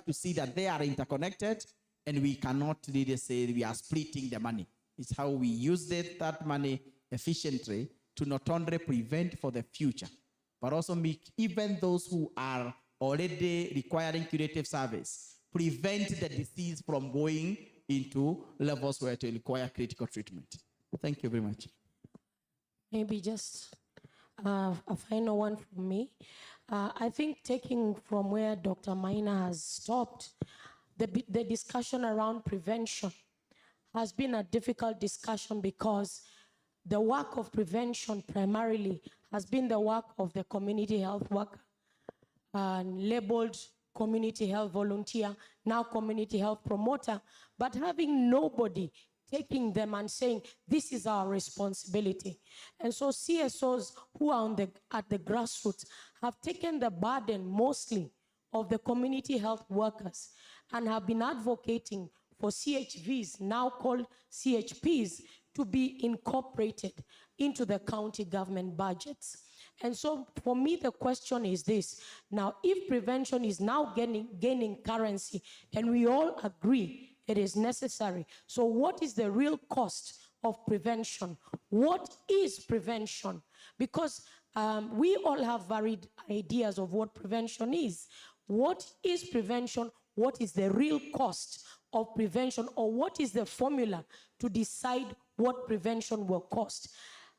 to see that they are interconnected, and we cannot really say we are splitting the money. It's how we use that money efficiently to not only prevent for the future, but also make even those who are already requiring curative service, prevent the disease from going into levels where it will require critical treatment. Thank you very much. Maybe just a final one from me. I think taking from where Dr. Maina has stopped, the discussion around prevention has been a difficult discussion because the work of prevention primarily has been the work of the community health worker, labeled community health volunteer, now community health promoter, but having nobody taking them and saying, this is our responsibility. And so CSOs who are at the grassroots have taken the burden mostly of the community health workers and have been advocating for CHVs, now called CHPs, to be incorporated into the county government budgets. And so for me, the question is this. Now, if prevention is now gaining currency, and we all agree it is necessary, so what is the real cost of prevention? What is prevention? Because we all have varied ideas of what prevention is. What is prevention? What is the real cost of prevention? Or what is the formula to decide what prevention will cost?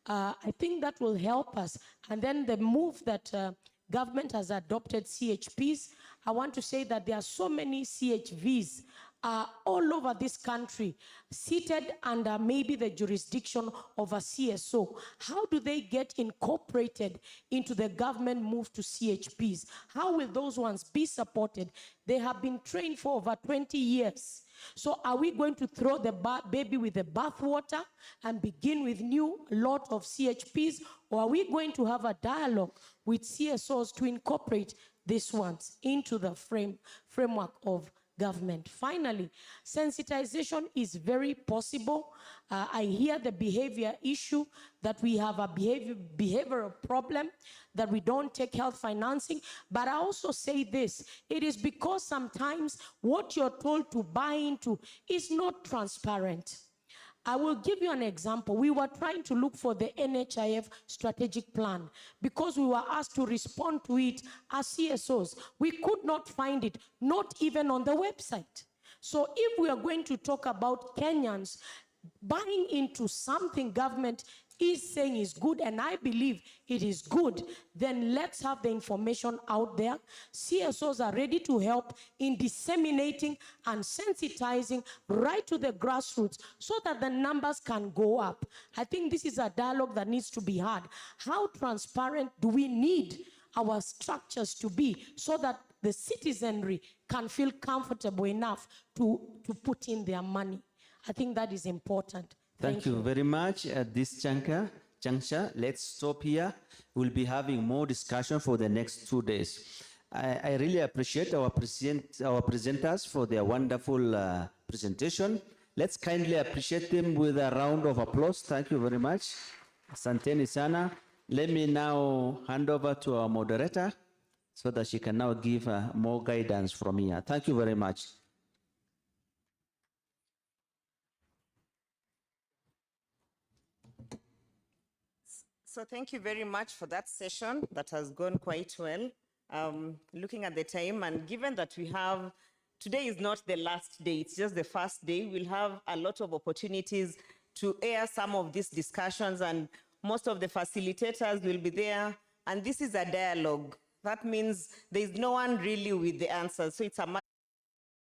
I think that will help us. And then the move that government has adopted CHPs, I want to say that there are so many CHVs all over this country, seated under maybe the jurisdiction of a CSO. How do they get incorporated into the government move to CHPs? How will those ones be supported? They have been trained for over 20 years. So are we going to throw the baby with the bathwater and begin with new lot of CHPs? Or are we going to have a dialogue with CSOs to incorporate these ones into the framework of government? Finally, sensitization is very possible. I hear the behavior issue, that we have a behavioral problem, that we don't take health financing. But I also say this, it is because sometimes what you're told to buy into is not transparent. I will give you an example. We were trying to look for the NHIF strategic plan because we were asked to respond to it as CSOs. We could not find it, not even on the website. So if we are going to talk about Kenyans buying into something government is saying is good, and I believe it is good, then let's have the information out there. CSOs are ready to help in disseminating and sensitizing right to the grassroots so that the numbers can go up. I think this is a dialogue that needs to be had. How transparent do we need our structures to be so that the citizenry can feel comfortable enough to put in their money? I think that is important. Thank you very much. At this juncture, let's stop here. We'll be having more discussion for the next 2 days. I really appreciate our presenters for their wonderful presentation. Let's kindly appreciate them with a round of applause. Thank you very much. Asanteni sana. Let me now hand over to our moderator so that she can now give more guidance from here. Thank you very much. So thank you very much for that session. That has gone quite well. Looking at the time, and given that we have today is not the last day, it's just the first day. We'll have a lot of opportunities to air some of these discussions, and most of the facilitators will be there. And this is a dialogue. That means there's no one really with the answers. So it's a